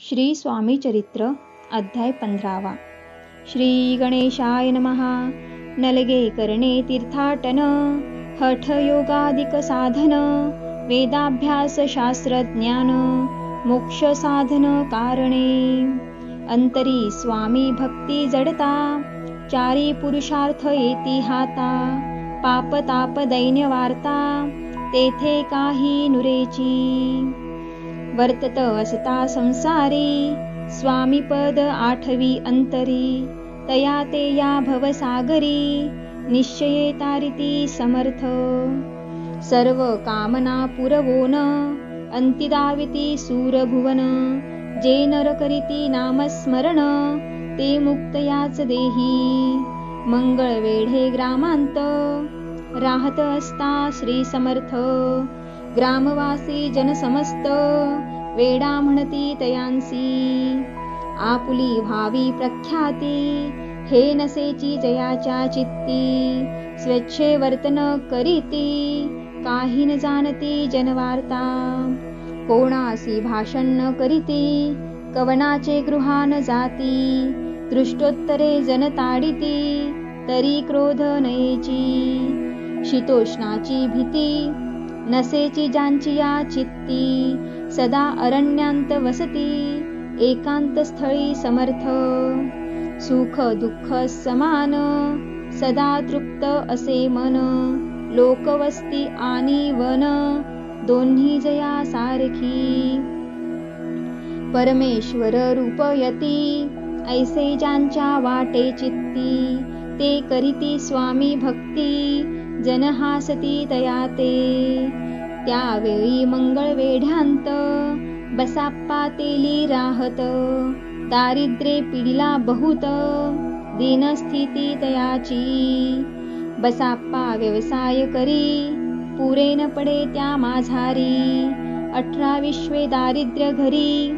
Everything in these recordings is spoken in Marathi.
श्री स्वामी चरित्र अध्याय 15. श्री गणेशाय नमः. नलगे करणे तीर्थाटन, हठ योगादिक साधन, वेदाभ्यास शास्त्र ज्ञान, मोक्ष साधन कारणे. अंतरी स्वामी भक्ती जडता, चारी पुरुषार्थ येती हाता. पाप ताप दैन्य वार्ता, तेथे काही नुरेची. वर्तत असता संसारी, स्वामी पद आठवी अंतरी. तया ते या भवसागरी, निश्चये तारिती समर्थ. सर्व कामना पुरवोन, अंतिदाविती सूरभुवन. जे नर करीती नामस्मरण, ते मुक्त याच देही. मंगळ वेढे ग्रामांत, राहत असता श्री समर्थ. ग्रामवासी जन समस्त, वेडा म्हणती तयांसी. आपुली भावी प्रख्याती, हे नसेची जयाच्या चित्ती. स्वच्छे वर्तन करीती, काही न जाणती जनवार्ता. कोणासी भाषण न करीती, कवनाचे गृहान जाती. दृष्टोत्तरे जन ताडिती, तरी क्रोध नयेची. शीतोष्णाची भीती, नसेची ज्यांची या चित्ती. सदा अरण्यांत वसती, एकांत स्थळी समर्थ. सुख दुःख समान, सदा तृप्त असे मन. लोकवस्ती आणि वन, दोन्ही जया सारखी. परमेश्वर रूपयती, ऐसे ज्यांच्या वाटे चित्ती. ते करीती स्वामी भक्ती, जन हासती तया ते. त्यावेळी मंगळ वेढ्यांत, बसाप्पा तेली राहत. दारिद्र्ये पिडिला बहुत, दीनस्थिती तयाची. बसाप्पा व्यवसाय करी, पुरे न पडे त्या माझारी. 18 विश्वे दारिद्र्य घरी,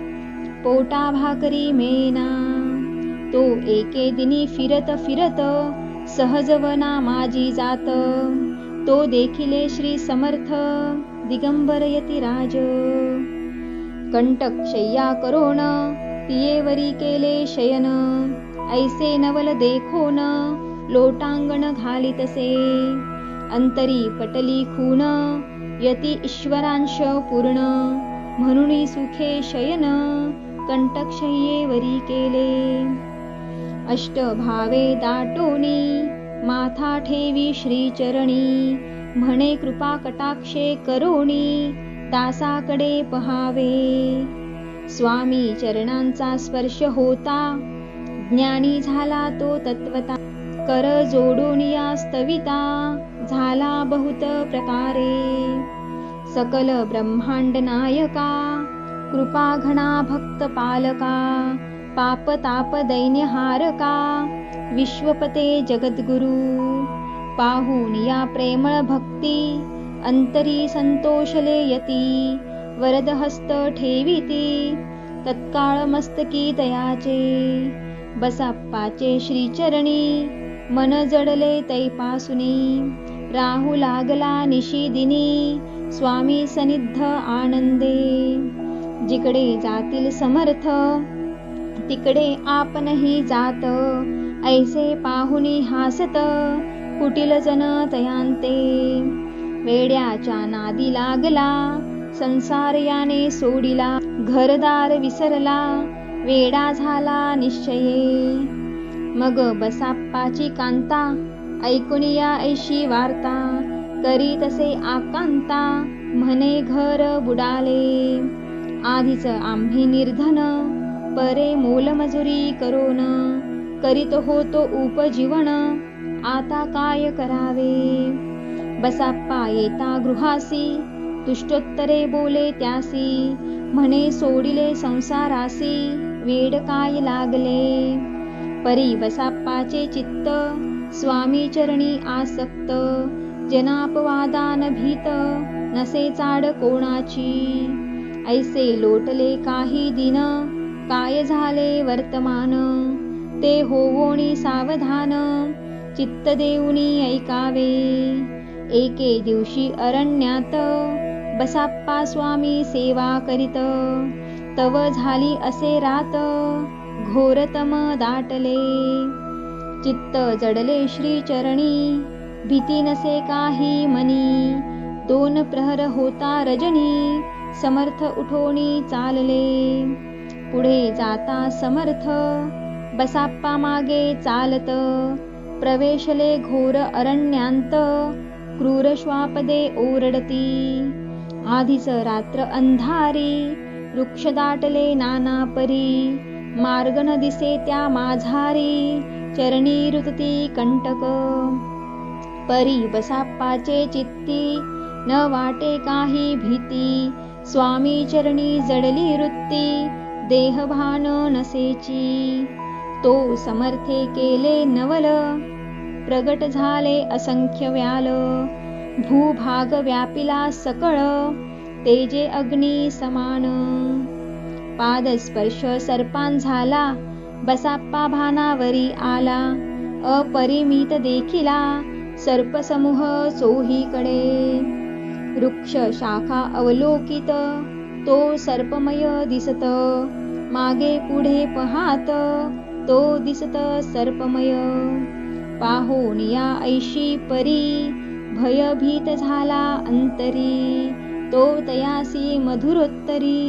पोटा भाकरी मेना. तो एके दिनी फिरत फिरत, सहजवना माझी जात. तो देखिले श्री समर्थ, दिगंबर यतिराज. कंटक शय्या करोन, तियेवरी केले शयन. ऐसे नवल देखोन, लोटांगण घालितसे. अंतरी पटली खून, यती ईश्वरांश पूर्ण. म्हणून सुखे शयन, कंटक शय्येवरी केले. अष्टभावे दाटोनी, माथा ठेवी श्रीचरणी. म्हणे कृपा कटाक्षे करोनी, दासाकडे पहावे. स्वामी चरणांचा स्पर्श होता, ज्ञानी झाला तो तत्वता. कर जोडून या स्तविता, झाला बहुत प्रकारे. सकल ब्रह्मांड नायका, कृपा घना भक्त पालका. पाप ताप दैन्य हारका, विश्वपते जगद्गुरु. पाहून या प्रेमळ भक्ती, अंतरी संतोषले यती. वरद हस्त ठेविती, तत्काळ मस्तकी तयाचे. बसाप्पाचे श्रीचरणी, मन जडले तैपासुनी. राहू लागला निशिदिनी, स्वामी सनिध आनंदे. जिकडे जातील समर्थ, तिकडे आपणही जात. ऐसे पाहुनी हासत, कुटिल जन तयांते. वेड्याच्या नादी लागला, संसार याने सोडिला. घरदार विसरला, वेडा झाला निश्चये. मग बसाप्पाची कांता, ऐकून या ऐशी वार्ता. करी तसे आकांता, म्हणे घर बुडाले. आधीच आम्ही निर्धन, परे मोलमजुरी करोन. करीत होतो उपजीवन, आता काय करावे. बसाप्पा येता गृहासी, तुष्टोत्तरे बोले त्यासी. म्हणे सोडिले संसारासी, वेड काय लागले. परी बसाप्पाचे चित्त, स्वामी चरणी आसक्त. जनापवादान भीत, नसे चाड कोणाची. ऐसे लोटले काही दिन, काय झाले वर्तमान. ते होवोनी सावधान, चित्त देऊनी ऐकावे. एके दिवशी अरण्यात, बसाप्पा स्वामी सेवा करीत. तव झाली असे रात घोरतम दाटले. चित्त जडले श्री चरणी भीती नसे काही मनी. 2 प्रहर होता रजनी समर्थ उठोनी चालले. पुढे जाता समर्थ बसाप्पा मागे चालत. प्रवेशले घोर अरण्यांत क्रूर श्वापदे ओरडती. आधीच रात्र अंधारी वृक्ष दाटले नाना परी. मार्ग न दिसे त्या माझारी चरणी रुतती कंटक. परी बसाप्पाचे चित्ती न वाटे काही भीती. स्वामी चरणी जडली वृत्ती देहभान नसेची. तो समर्थे केले नवल प्रगट झाले असंख्य व्याल. भूभाग व्यापिला सकळ तेजे अग्नी समान. पादस्पर्श सर्पान झाला बसाप्पा भानावरी आला. अपरिमित देखिला सर्पसमूह चोहीकडे. वृक्ष शाखा अवलोकित तो सर्पमय दिसत. मागे पुढे पहात तो दिसत सर्पमय. पाहून या ऐशी परी भयभीत झाला अंतरी. तो तयासी मधुरोत्तरी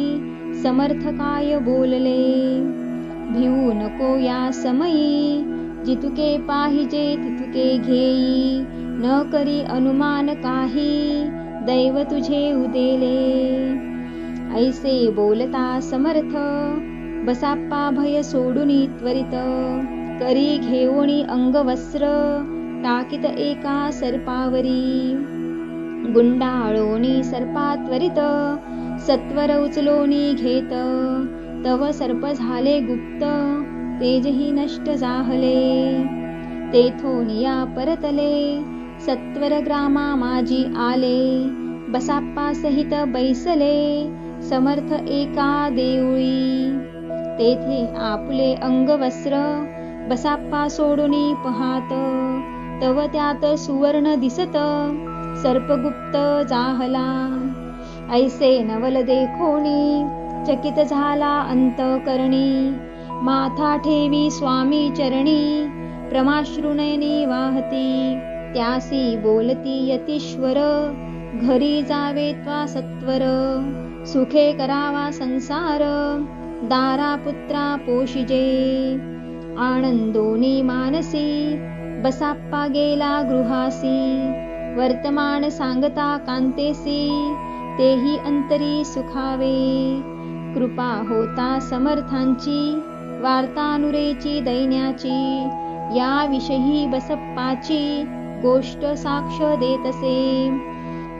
समर्थ काय बोलले. भिवू नको या समयी जितुके पाहिजे तितुके घेई. न करी अनुमान काही दैव तुझे उदेले. ऐसे बोलता समर्थ बसाप्पा भय सोडूनी त्वरित. करी घेऊनी अंगवस्त्र टाकीत एका सर्पावरी. गुंडाळोनी सर्पा त्वरित सत्वर उचलोनी घेत. तव सर्प झाले गुप्त तेजही नष्ट जाहले. तेथून या परतले सत्वर ग्रामा माझी आले. बसाप्पा सहित बैसले समर्थ एका देऊळी. तेथे आपले अंगवस्त्र बसाप्पा सोडूनी पहात. तव त्यात सुवर्ण दिसत सर्पगुप्त जाहला. ऐसे नवल देखोनी चकित झाला अंतकरणी. माथा ठेवी स्वामी चरणी प्रमाश्रुनयनी वाहती. त्यासी बोलती यतीश्वर घरी जावे त्वा सत्वर. सुखे करावा संसार दारा पुत्रा पोशिजे. आनंदोनी मानसी बसाप्पा गेला गृहासी. वर्तमान सांगता कांतेसी तेही अंतरी सुखावे. कृपा होता समर्थांची वार्तानुरेची दैन्याची. या विषयी बसप्पाची गोष्ट साक्ष देतसे.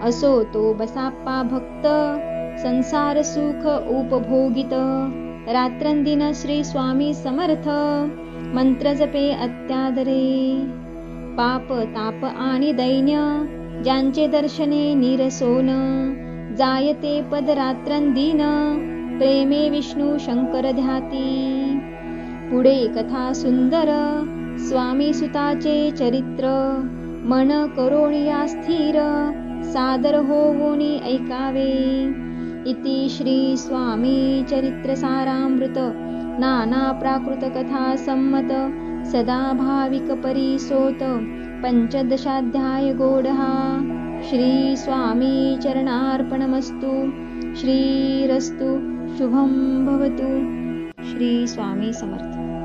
असो तो बसाप्पा भक्त संसार सुख उपभोगित. रात्रंदिन श्री स्वामी समर्थ मंत्र जपे अत्यादरे. पाप ताप आणि दैन्य ज्यांचे दर्शने निरसोन. जायते पद रात्रंदिन प्रेमे विष्णू शंकर ध्याती. पुढे कथा सुंदर स्वामी सुताचे चरित्र. मन करोणिया स्थिर सादर होवोनी ऐकावे. इति श्री स्वामी चरित्र सारामृत नाना प्राकृत कथा सम्मत सदा भाविक परिसोत 15 गोडहा. श्री स्वामी चरणार्पणमस्तु. श्रीरस्तु शुभं भवतु. श्री स्वामी समर्थ.